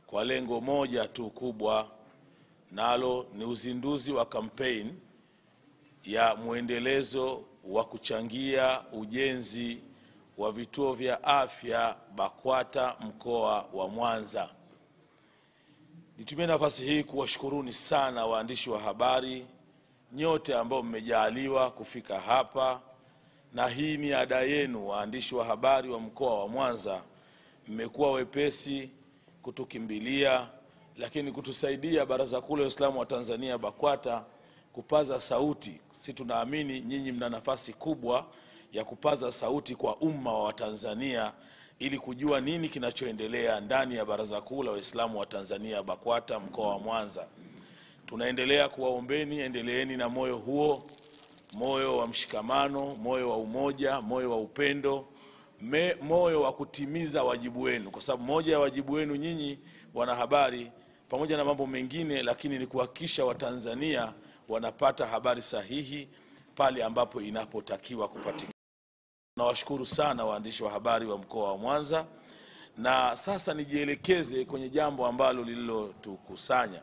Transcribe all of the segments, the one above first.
kwa lengo moja tu kubwa, nalo ni uzinduzi wa kampeni ya muendelezo wa kuchangia ujenzi wa vituo vya afya BAKWATA mkoa wa Mwanza. Nitumie nafasi hii kuwashukuruni sana waandishi wa habari nyote ambao mmejaliwa kufika hapa, na hii ni ada yenu. Waandishi wa habari wa mkoa wa Mwanza mmekuwa wepesi kutukimbilia, lakini kutusaidia Baraza Kuu la Waislamu wa Tanzania BAKWATA kupaza sauti. Sisi tunaamini nyinyi mna nafasi kubwa ya kupaza sauti kwa umma wa Tanzania ili kujua nini kinachoendelea ndani ya Baraza Kuu la Waislamu wa Tanzania BAKWATA mkoa wa Mwanza. Tunaendelea kuwaombeni, endeleeni na moyo huo, moyo wa mshikamano, moyo wa umoja, moyo wa upendo, moyo wa kutimiza wajibu wenu, kwa sababu moja ya wajibu wenu nyinyi wanahabari pamoja na mambo mengine, lakini ni kuhakikisha Watanzania wanapata habari sahihi pale ambapo inapotakiwa kupatikana. Nawashukuru sana waandishi wa habari wa mkoa wa Mwanza, na sasa nijielekeze kwenye jambo ambalo lililotukusanya.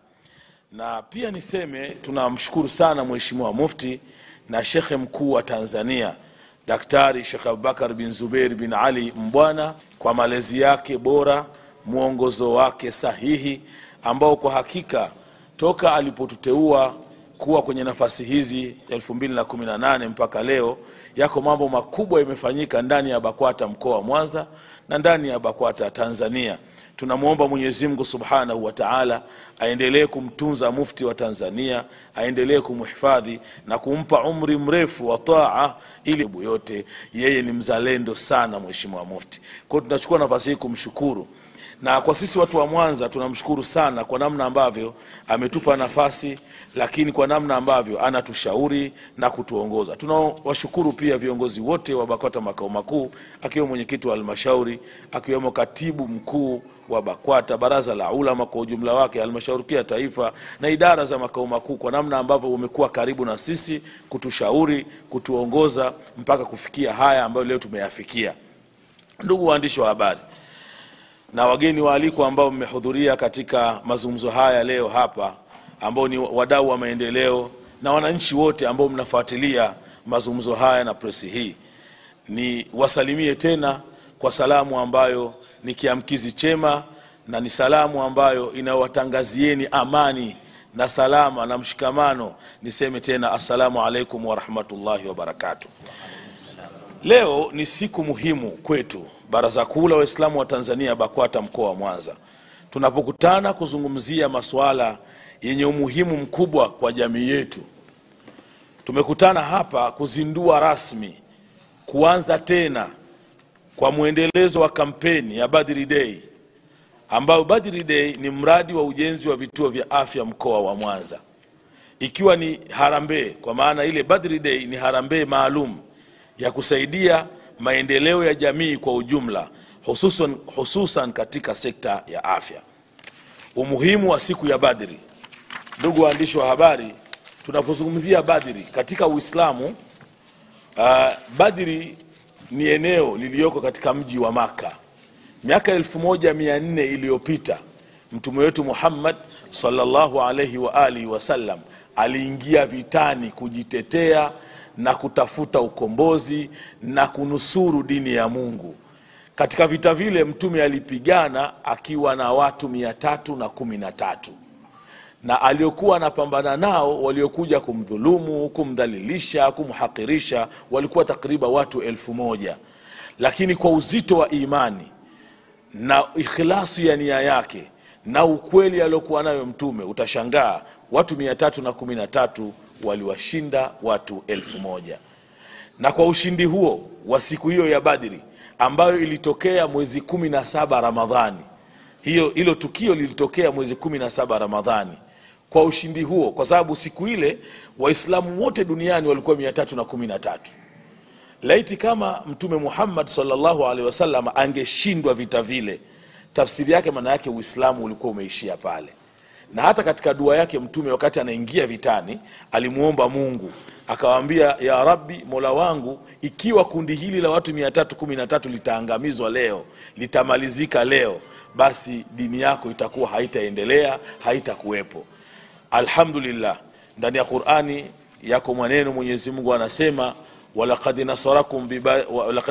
Na pia niseme tunamshukuru sana Mheshimiwa Mufti na Shekhe Mkuu wa Tanzania Daktari Sheikh Abubakar bin Zubair bin Ali Mbwana kwa malezi yake bora, muongozo wake sahihi, ambao kwa hakika toka alipotuteua kuwa kwenye nafasi hizi 2018 mpaka leo, yako mambo makubwa yamefanyika ndani ya BAKWATA mkoa wa Mwanza na ndani ya BAKWATA Tanzania. Tunamuomba Mwenyezi Mungu Subhanahu wa Ta'ala aendelee kumtunza Mufti wa Tanzania, aendelee kumhifadhi na kumpa umri mrefu wa taa ili yote. Yeye ni mzalendo sana Mheshimiwa Mufti. Kwa hiyo tunachukua nafasi hii kumshukuru. Na kwa sisi watu wa Mwanza tunamshukuru sana kwa namna ambavyo ametupa nafasi, lakini kwa namna ambavyo anatushauri na kutuongoza. Tunawashukuru pia viongozi wote wa BAKWATA makao makuu, akiwemo mwenyekiti wa halmashauri, akiwemo katibu mkuu wa BAKWATA, baraza la ulama kwa ujumla wake, halmashauri ya taifa na idara za makao makuu, kwa namna ambavyo umekuwa karibu na sisi kutushauri, kutuongoza mpaka kufikia haya ambayo leo tumeyafikia. Ndugu waandishi wa habari na wageni waalikwa ambao mmehudhuria katika mazungumzo haya leo hapa, ambao ni wadau wa maendeleo na wananchi wote ambao mnafuatilia mazungumzo haya na presi hii, ni wasalimie tena kwa salamu ambayo ni kiamkizi chema na ni salamu ambayo inawatangazieni amani na salama na mshikamano. Niseme tena assalamu alaikum wa rahmatullahi wa barakatuh. Leo ni siku muhimu kwetu Baraza Kuu la Waislamu wa Tanzania BAKWATA mkoa wa Mwanza, tunapokutana kuzungumzia masuala yenye umuhimu mkubwa kwa jamii yetu. Tumekutana hapa kuzindua rasmi, kuanza tena kwa muendelezo wa kampeni ya Badri Day, ambao Badri Day ni mradi wa ujenzi wa vituo vya afya mkoa wa Mwanza, ikiwa ni harambee. Kwa maana ile Badri Day ni harambee maalum ya kusaidia maendeleo ya jamii kwa ujumla, hususan katika sekta ya afya. Umuhimu wa siku ya Badri, ndugu waandishi wa habari, tunapozungumzia Badri katika Uislamu, Badri ni eneo lilioko katika mji wa Maka. Miaka 1400 iliyopita Mtume wetu Muhammad sallallahu alayhi wa alihi wasallam aliingia vitani kujitetea na kutafuta ukombozi na kunusuru dini ya Mungu. Katika vita vile Mtume alipigana akiwa na watu 313, na aliokuwa anapambana nao waliokuja kumdhulumu, kumdhalilisha, kumhakirisha walikuwa takriban watu 1000. Lakini kwa uzito wa imani na ikhlasi ya nia yake na ukweli aliokuwa nayo Mtume, utashangaa watu 313 waliwashinda watu 1000. Na kwa ushindi huo wa siku hiyo ya Badri ambayo ilitokea mwezi 17 Ramadhani, hilo tukio lilitokea mwezi 17 Ramadhani. Kwa ushindi huo, kwa sababu siku ile Waislamu wote duniani walikuwa 313, laiti kama Mtume Muhammad sallallahu alaihi wasallam angeshindwa vita vile, tafsiri yake maana yake Uislamu ulikuwa umeishia pale. Na hata katika dua yake Mtume wakati anaingia vitani alimuomba Mungu, akawaambia, ya Rabbi, Mola wangu, ikiwa kundi hili la watu 313 litaangamizwa leo, litamalizika leo, basi dini yako itakuwa haitaendelea, haitakuwepo. Alhamdulillah, ndani ya Qur'ani yako maneno Mwenyezi Mungu anasema walaqad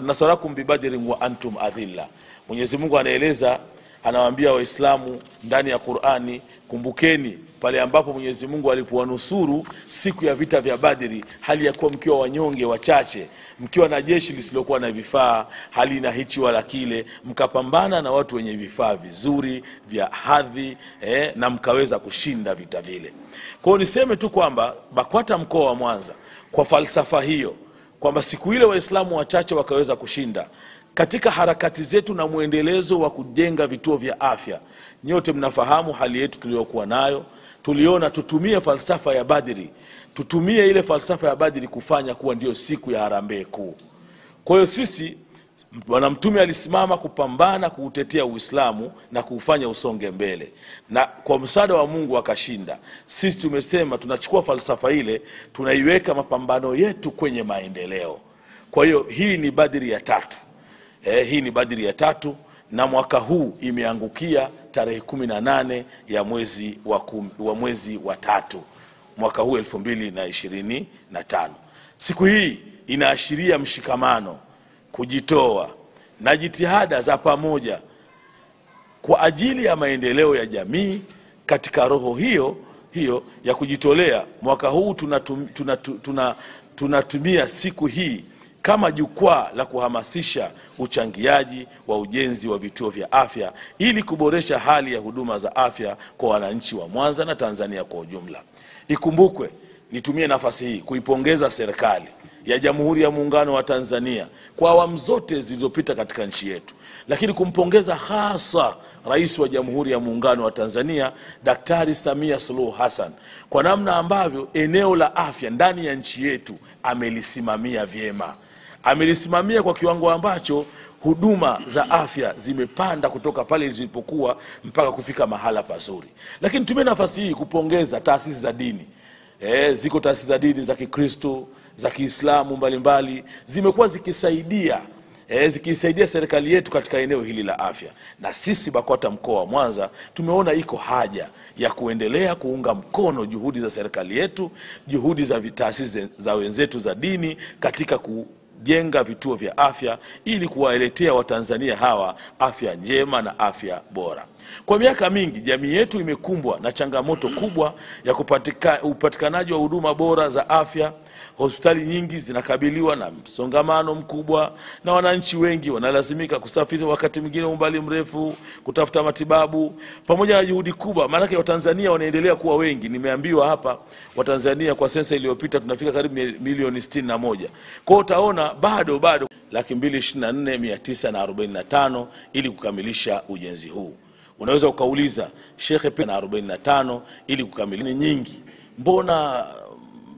nasarakum bibadrin wa antum adhilla. Mwenyezi Mungu anaeleza, anawaambia Waislamu ndani ya Qur'ani, kumbukeni pale ambapo Mwenyezi Mungu alipowanusuru siku ya vita vya Badri, hali ya kuwa mkiwa wanyonge wachache, mkiwa na jeshi lisilokuwa na vifaa, hali na hichi wala kile, mkapambana na watu wenye vifaa vizuri vya hadhi, na mkaweza kushinda vita vile. Kwa hiyo niseme tu kwamba BAKWATA mkoa wa Mwanza, kwa falsafa hiyo kwamba siku ile Waislamu wachache wakaweza kushinda, katika harakati zetu na muendelezo wa kujenga vituo vya afya, nyote mnafahamu hali yetu tuliyokuwa nayo, tuliona tutumie falsafa ya Badri, tutumie ile falsafa ya Badri kufanya kuwa ndio siku ya harambee kuu. Kwa hiyo sisi, Bwana Mtume alisimama kupambana kuutetea Uislamu na kuufanya usonge mbele, na kwa msaada wa Mungu akashinda. Sisi tumesema tunachukua falsafa ile, tunaiweka mapambano yetu kwenye maendeleo. Kwa hiyo hii ni Badri ya 3. Hii ni Badri ya 3, na mwaka huu imeangukia tarehe 18 ya mwezi wa 3 mwaka huu 2025. Siku hii inaashiria mshikamano, kujitoa na jitihada za pamoja kwa ajili ya maendeleo ya jamii. Katika roho hiyo ya kujitolea, mwaka huu tunatumia siku hii kama jukwaa la kuhamasisha uchangiaji wa ujenzi wa vituo vya afya ili kuboresha hali ya huduma za afya kwa wananchi wa Mwanza na Tanzania kwa ujumla. Ikumbukwe, nitumie nafasi hii kuipongeza serikali ya Jamhuri ya Muungano wa Tanzania kwa awamu zote zilizopita katika nchi yetu, lakini kumpongeza hasa Rais wa Jamhuri ya Muungano wa Tanzania Daktari Samia Suluhu Hassan kwa namna ambavyo eneo la afya ndani ya nchi yetu amelisimamia vyema. Amelisimamia kwa kiwango ambacho huduma za afya zimepanda kutoka pale zilipokuwa mpaka kufika mahala pazuri. Lakini tumie nafasi hii kupongeza taasisi za dini. Ziko taasisi za dini za Kikristo, za Kiislamu mbalimbali, zimekuwa zikisaidia serikali yetu katika eneo hili la afya. Na sisi BAKWATA mkoa wa Mwanza tumeona iko haja ya kuendelea kuunga mkono juhudi za serikali yetu, juhudi za taasisi za wenzetu za dini katika kujenga vituo vya afya ili kuwaletea Watanzania hawa afya njema na afya bora. Kwa miaka mingi jamii yetu imekumbwa na changamoto kubwa ya upatikanaji wa huduma bora za afya. Hospitali nyingi zinakabiliwa na msongamano mkubwa na wananchi wengi wanalazimika kusafiri wakati mwingine umbali mrefu kutafuta matibabu. Pamoja na juhudi kubwa, maana yake Watanzania wanaendelea kuwa wengi. Nimeambiwa hapa Watanzania kwa sensa iliyopita tunafika karibu milioni 61. Kwa utaona bado 224,945 ili kukamilisha ujenzi huu. Unaweza ukauliza, Sheikh, pesa 45 ili kukamilisha nyingi, mbona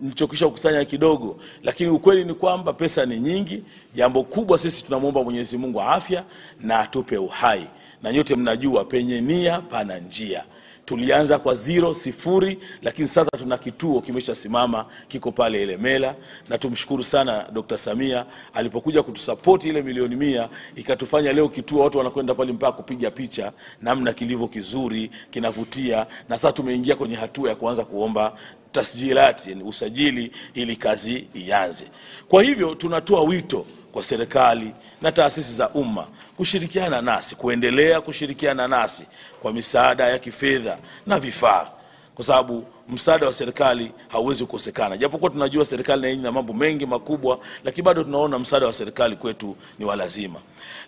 nichokisha kukusanya kidogo? Lakini ukweli ni kwamba pesa ni nyingi. Jambo kubwa sisi tunamuomba Mwenyezi Mungu afya na atupe uhai. Na nyote mnajua penye nia pana njia. Tulianza kwa 0 lakini sasa tuna kituo kimeshasimama, kiko pale Elemela, na tumshukuru sana Dr. Samia alipokuja kutusupport ile milioni 100 ikatufanya leo kituo watu wanakwenda pale mpaka kupiga picha namna kilivyo kizuri, kinavutia. Na sasa tumeingia kwenye hatua ya kuanza kuomba tasjilati, yani usajili, ili kazi ianze. Kwa hivyo tunatoa wito kwa serikali na taasisi za umma kushirikiana nasi, kuendelea kushirikiana nasi kwa misaada ya kifedha na vifaa, kwa sababu msaada wa serikali hauwezi kukosekana. Japokuwa tunajua serikali ina mambo mengi makubwa, lakini bado tunaona msaada wa serikali kwetu ni walazima.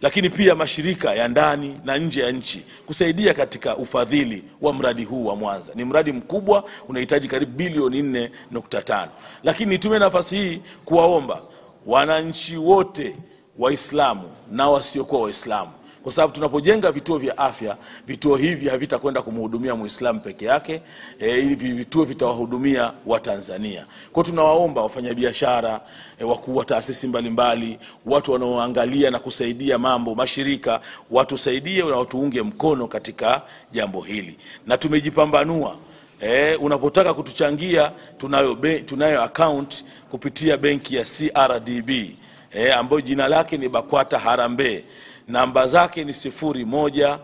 Lakini pia mashirika ya ndani na nje ya nchi kusaidia katika ufadhili wa mradi huu wa Mwanza. Ni mradi mkubwa, unahitaji karibu bilioni 4.5. Lakini nitumie nafasi hii kuwaomba wananchi wote, Waislamu na wasiokuwa Waislamu, kwa sababu tunapojenga vituo vya afya, vituo hivi havitakwenda kumhudumia Muislamu peke yake, hivi vituo vitawahudumia Watanzania. Kwa tunawaomba wafanyabiashara, wakuu wa taasisi mbalimbali, watu wanaoangalia na kusaidia mambo, mashirika, watusaidie na watuunge mkono katika jambo hili. Na tumejipambanua, unapotaka kutuchangia tunayo account kupitia benki ya CRDB, ambayo jina lake ni BAKWATA Harambee. Namba zake ni 01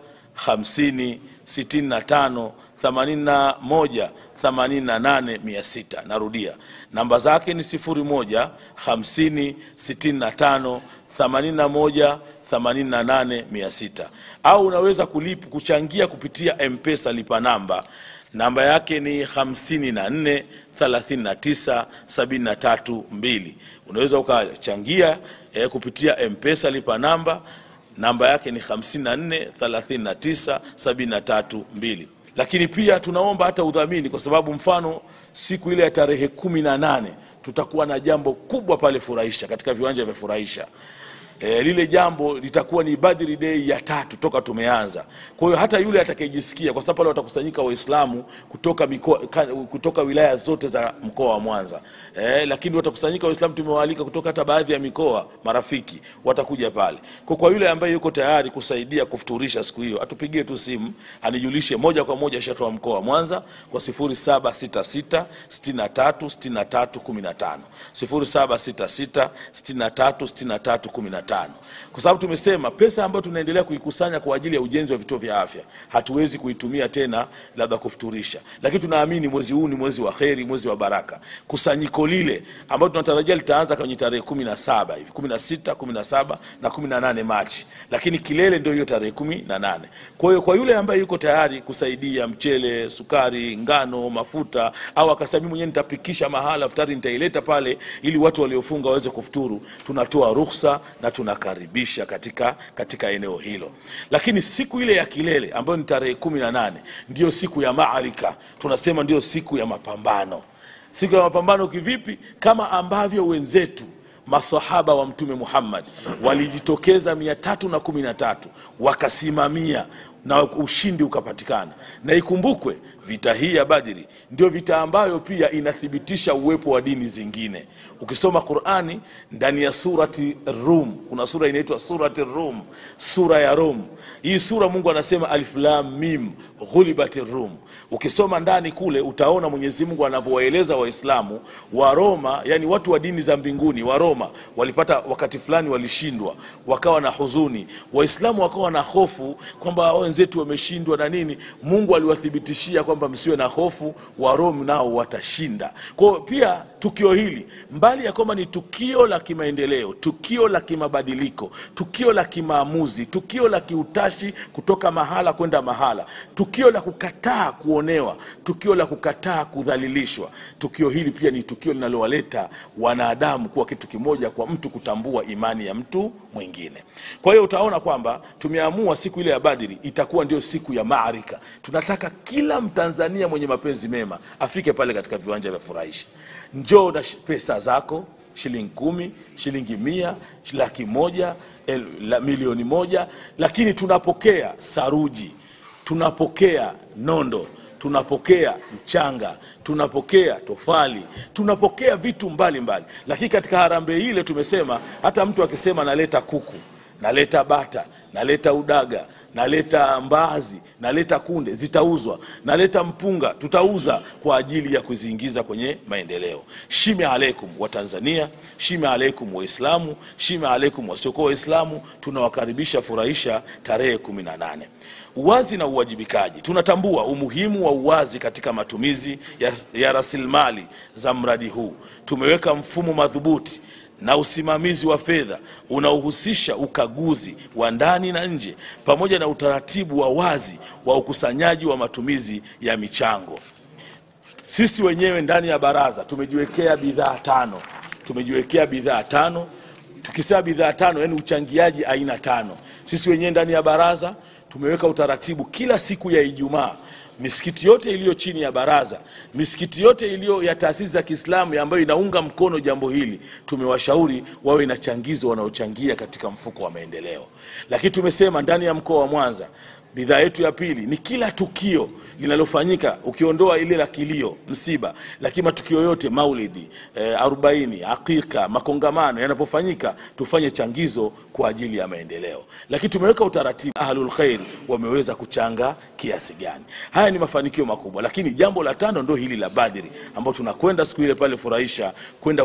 50 65 81 88 600. Narudia, namba zake ni 01 50 65 81 88 600. Au unaweza kuchangia kupitia M-Pesa lipa namba yake ni 54 39 73 2. Unaweza ukachangia kupitia M-Pesa lipa namba yake ni 54 39 73 2. Lakini pia tunaomba hata udhamini, kwa sababu mfano siku ile ya tarehe 18 tutakuwa na jambo kubwa pale Furahisha, katika viwanja vya Furahisha. Lile jambo litakuwa ni Badri Day ya 3 toka tumeanza. Kwa hiyo hata yule atakayejisikia, kwa sababu pale watakusanyika Waislamu kutoka wilaya zote za mkoa wa Mwanza. Lakini watakusanyika Waislamu, tumewaalika kutoka hata baadhi ya mikoa marafiki watakuja pale. Kwa yule ambaye yuko tayari kusaidia kufuturisha siku hiyo, atupigie tu simu, anijulishe moja kwa moja Sheikh wa mkoa wa Mwanza kwa 0766 63 63 15, 0766 63 63 15. Kwa sababu tumesema pesa ambayo tunaendelea kuikusanya kwa ajili ya ujenzi wa vituo vya afya hatuwezi kuitumia tena labda kufuturisha, lakini tunaamini mwezi huu ni mwezi wa kheri, mwezi wa baraka. Kusanyiko lile ambalo tunatarajia litaanza kwenye tarehe 17 hivi, 16, 17 na 18 Machi, lakini kilele ndio hiyo tarehe 18. Kwa hiyo kwa yule ambaye yuko tayari kusaidia mchele, sukari, ngano, mafuta, au akasema mwenyewe nitapikisha mahala futari nitaileta pale ili watu waliofunga waweze kufuturu, tunatoa ruhusa na tunakaribisha katika eneo hilo. Lakini siku ile ya kilele ambayo ni tarehe 18 ndio siku ya maarika, tunasema ndio siku ya mapambano. Siku ya mapambano kivipi? Kama ambavyo wenzetu masahaba wa Mtume Muhammad walijitokeza 313 wakasimamia na ushindi ukapatikana. Na ikumbukwe vita hii ya Badri ndio vita ambayo pia inathibitisha uwepo wa dini zingine. Ukisoma Qur'ani ndani ya surati Rum, kuna sura inaitwa surati Rum, sura ya Rum. Hii sura Mungu anasema alif lam mim ghulibatir Rum. Ukisoma ndani kule utaona Mwenyezi Mungu anavyowaeleza Waislamu wa Roma, yani watu wa dini za mbinguni wa Roma walipata wakati fulani walishindwa, wakawa na huzuni. Waislamu wakawa na hofu kwamba wenzetu wameshindwa na nini. Mungu aliwathibitishia kwamba msiwe na hofu, wa Roma nao watashinda. Kwa pia tukio hili mbali ya kwamba ni tukio la kimaendeleo, tukio la kimabadiliko, tukio la kimaamuzi, tukio la kiutashi kutoka mahala kwenda mahala, tukio la kukataa kuonewa, tukio la kukataa kudhalilishwa, tukio hili pia ni tukio linalowaleta wanadamu kuwa kitu kimoja, kwa mtu kutambua imani ya mtu mwingine. Kwa hiyo utaona kwamba tumeamua siku ile ya Badri itakuwa ndio siku ya maarika. Tunataka kila Mtanzania mwenye mapenzi mema afike pale katika viwanja vya Furahisha. Njoo na pesa zako, shilingi 10, shilingi 100, laki moja, milioni 1. Lakini tunapokea saruji, tunapokea nondo, tunapokea mchanga, tunapokea tofali, tunapokea vitu mbalimbali. Lakini katika harambee ile tumesema hata mtu akisema naleta kuku, naleta bata, naleta udaga, naleta mbazi, naleta kunde, zitauzwa. Naleta mpunga, tutauza kwa ajili ya kuziingiza kwenye maendeleo. Shime alaikum wa Tanzania, shime alaikum Waislamu, shime alaikum wasiokuwa Waislamu. Tunawakaribisha Furahisha tarehe 18. Uwazi na uwajibikaji. Tunatambua umuhimu wa uwazi katika matumizi ya rasilimali za mradi huu. Tumeweka mfumo madhubuti na usimamizi wa fedha unaohusisha ukaguzi wa ndani na nje, pamoja na utaratibu wa wazi wa ukusanyaji wa matumizi ya michango. Sisi wenyewe ndani ya baraza tumejiwekea bidhaa 5. Tumejiwekea bidhaa 5. Tukisema bidhaa 5 yani uchangiaji aina 5. Sisi wenyewe ndani ya baraza tumeweka utaratibu kila siku ya Ijumaa, misikiti yote iliyo chini ya baraza, misikiti yote iliyo ya taasisi za Kiislamu ambayo inaunga mkono jambo hili, tumewashauri wawe na changizo wanaochangia katika mfuko wa maendeleo. Lakini tumesema ndani ya mkoa wa Mwanza bidhaa yetu ya pili ni kila tukio linalofanyika, ukiondoa ile la kilio, msiba, lakini matukio yote, maulidi, 40, hakika, makongamano yanapofanyika, tufanye changizo kwa ajili ya maendeleo. Lakini tumeweka utaratibu ahlul khair wameweza kuchanga kiasi gani. Haya ni mafanikio makubwa. Lakini jambo la 5 ndio hili la Badri ambao tunakwenda siku ile pale Furahisha kwenda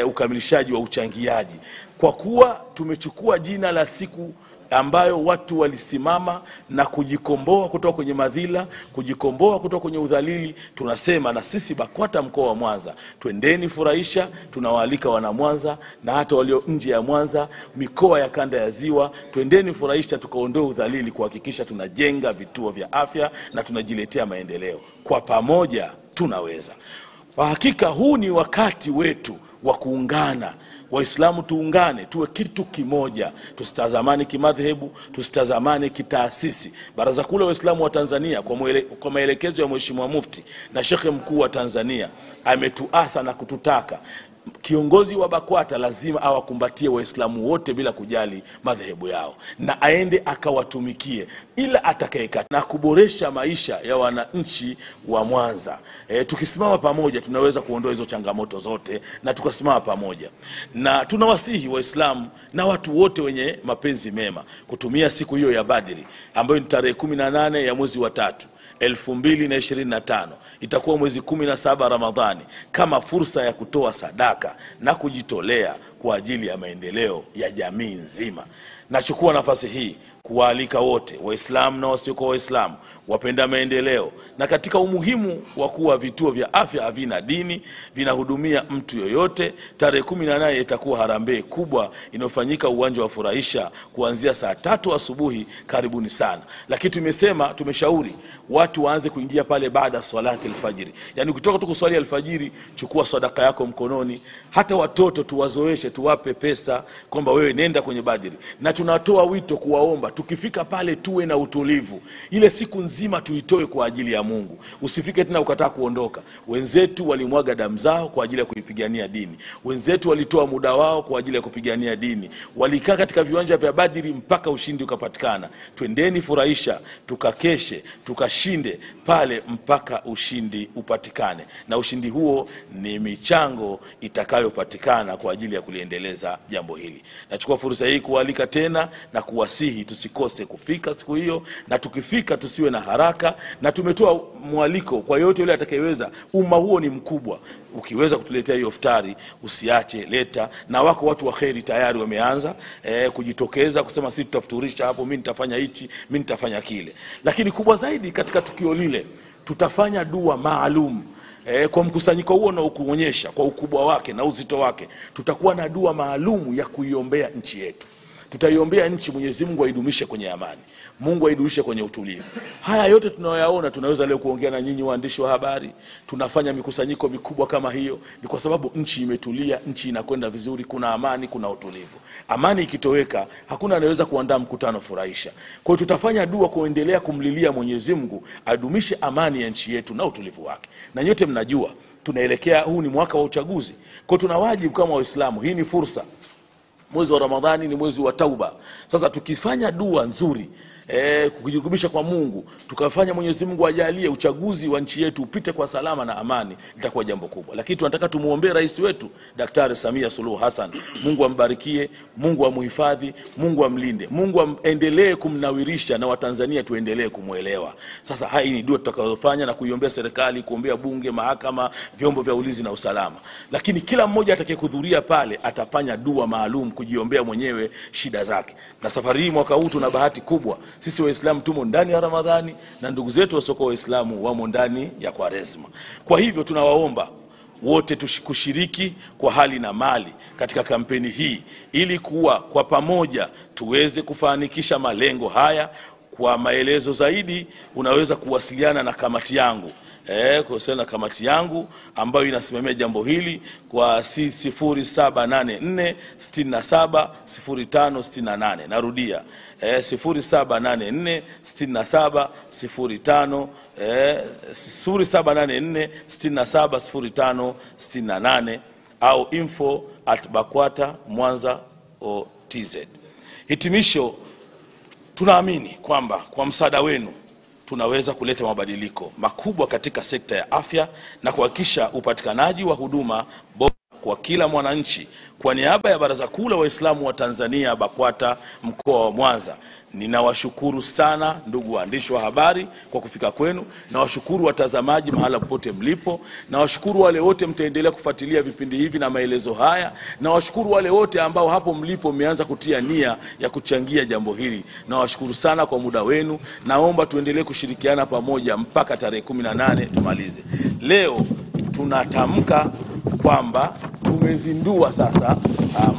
ukamilishaji wa uchangiaji. Kwa kuwa tumechukua jina la siku ambayo watu walisimama na kujikomboa kutoka kwenye madhila, kujikomboa kutoka kwenye udhalili. Tunasema na sisi BAKWATA mkoa wa Mwanza, twendeni furahisha. Tunawaalika wana Mwanza na hata walio nje ya Mwanza, mikoa ya kanda ya Ziwa, twendeni furahisha, tukaondoe udhalili, kuhakikisha tunajenga vituo vya afya na tunajiletea maendeleo. Kwa pamoja tunaweza. Kwa hakika huu ni wakati wetu wa kuungana. Waislamu tuungane, tuwe kitu kimoja, tusitazamane kimadhehebu, tusitazamane kitaasisi. Baraza Kuu la Waislamu wa Tanzania kwa maelekezo ya Mheshimiwa Mufti na Sheikh Mkuu wa Tanzania ametuasa na kututaka kiongozi wa BAKWATA lazima awakumbatie Waislamu wote bila kujali madhehebu yao, na aende akawatumikie ila atakayeka na kuboresha maisha ya wananchi wa Mwanza. Tukisimama pamoja tunaweza kuondoa hizo changamoto zote, na tukasimama pamoja. Na tunawasihi Waislamu na watu wote wenye mapenzi mema kutumia siku hiyo ya Badri ambayo ni tarehe 18 ya mwezi wa 3 2025, itakuwa mwezi 17 Ramadhani, kama fursa ya kutoa sadaka na kujitolea kwa ajili ya maendeleo ya jamii nzima. Nachukua nafasi hii kuwaalika wote, Waislamu na wasiokuwa Waislamu, wapenda maendeleo, na katika umuhimu wa kuwa vituo vya afya havina dini, vinahudumia mtu yoyote. Tarehe 18 itakuwa harambee kubwa inayofanyika uwanja wa Furahisha kuanzia saa 3 asubuhi. Karibuni sana. Lakini tumeshauri watu waanze kuingia pale baada salati alfajiri. Yaani ukitoka tu kuswali alfajiri, chukua sadaka yako mkononi. Hata watoto tuwazoeshe, tuwape pesa kwamba wewe nenda kwenye Badri. Na tunatoa wito kuwaomba tukifika pale tuwe na utulivu. Ile siku nzima tuitoe kwa ajili ya Mungu. Usifike tena ukataa kuondoka. Wenzetu walimwaga damu zao kwa ajili ya kuipigania dini. Wenzetu walitoa muda wao kwa ajili ya kupigania dini. Walikaa katika viwanja vya Badri mpaka ushindi ukapatikana. Twendeni furahisha, tukakeshe, tukashinde pale mpaka ushindi upatikane. Na ushindi huo ni michango itakayopatikana kwa ajili ya kuliendeleza jambo hili. Nachukua fursa hii kualika tena na kuwasihi tusikose kufika siku hiyo, na tukifika tusiwe na haraka. Na tumetoa mwaliko kwa yote yule atakayeweza. Umma huo ni mkubwa. Ukiweza kutuletea hiyo iftari, usiache, leta. Na wako watu waheri tayari wameanza kujitokeza kusema sisi tutafuturisha hapo, mimi nitafanya hichi, mimi nitafanya kile. Lakini kubwa zaidi katika tukio lile, tutafanya dua maalum. Kwa mkusanyiko huo na ukuonyesha kwa ukubwa wake na uzito wake, tutakuwa na dua maalum ya kuiombea nchi yetu. Tutaiombea nchi, Mwenyezi Mungu aidumishe kwenye amani, Mungu aidumishe kwenye utulivu. Haya yote tunayoyaona, tunaweza leo kuongea na nyinyi waandishi wa habari. Tunafanya mikusanyiko mikubwa kama hiyo ni kwa sababu nchi imetulia, nchi inakwenda vizuri, kuna amani, kuna utulivu. Amani ikitoweka, hakuna anayeweza kuandaa mkutano furahisha. Kwa hiyo tutafanya dua kuendelea kumlilia Mwenyezi Mungu adumishe amani ya nchi yetu na utulivu wake. Na nyote mnajua tunaelekea, huu ni mwaka wa uchaguzi. Kwa hiyo tuna wajibu kama Waislamu, hii ni fursa. Mwezi wa Ramadhani ni mwezi wa tauba. Sasa tukifanya dua nzuri, kujirudisha kwa Mungu, tukafanya Mwenyezi Mungu ajalie uchaguzi wa nchi yetu upite kwa salama na amani, itakuwa jambo kubwa. Lakini tunataka tumuombe rais wetu Daktari Samia Suluhu Hassan. Mungu ambarikie, Mungu amuhifadhi, Mungu amlinde, Mungu aendelee kumnawirisha, na Watanzania tuendelee kumuelewa. Sasa hii ni dua tutakayofanya na kuiombea serikali, kuombea bunge, mahakama, vyombo vya ulinzi na usalama. Lakini kila mmoja atakayehudhuria pale atafanya dua maalum kujiombea mwenyewe shida zake. Na safari hii mwaka huu tuna bahati kubwa. Sisi Waislamu tumo ndani ya Ramadhani na ndugu zetu wasiokuwa Waislamu wamo ndani ya Kwaresma. Kwa hivyo tunawaomba wote kushiriki kwa hali na mali katika kampeni hii, ili kuwa kwa pamoja tuweze kufanikisha malengo haya. Kwa maelezo zaidi unaweza kuwasiliana na kamati yangu. Kuhusiana na kamati yangu ambayo inasimamia jambo hili kwa 0784 67 05 68. Narudia 0784 67 05 0784 67 05 68 au info@bakwata.mwanza.tz. Hitimisho, tunaamini kwamba kwa msaada wenu tunaweza kuleta mabadiliko makubwa katika sekta ya afya na kuhakikisha upatikanaji wa huduma bora kwa kila mwananchi, kwa niaba ya Baraza Kuu la Waislamu wa Tanzania BAKWATA mkoa wa Mwanza, ninawashukuru sana ndugu waandishi wa habari kwa kufika kwenu. Nawashukuru watazamaji mahala popote mlipo. Nawashukuru wale wote mtaendelea kufuatilia vipindi hivi na maelezo haya. Nawashukuru wale wote ambao hapo mlipo mmeanza kutia nia ya kuchangia jambo hili. Nawashukuru sana kwa muda wenu. Naomba tuendelee kushirikiana pamoja mpaka tarehe 18 tumalize. Leo tunatamka kwamba tumezindua sasa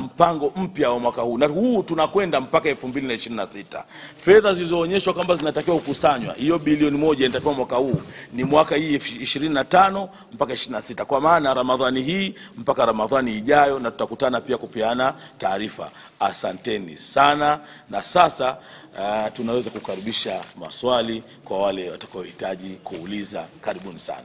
mpango mpya wa mwaka huu, na huu tunakwenda mpaka 2026. Fedha zilizoonyeshwa kwamba zinatakiwa kukusanywa, hiyo bilioni 1 inatakiwa mwaka huu ni mwaka hii 25 mpaka 26, kwa maana Ramadhani hii mpaka Ramadhani ijayo, na tutakutana pia kupeana taarifa. Asanteni sana, na sasa tunaweza kukaribisha maswali kwa wale watakaohitaji kuuliza. Karibuni sana.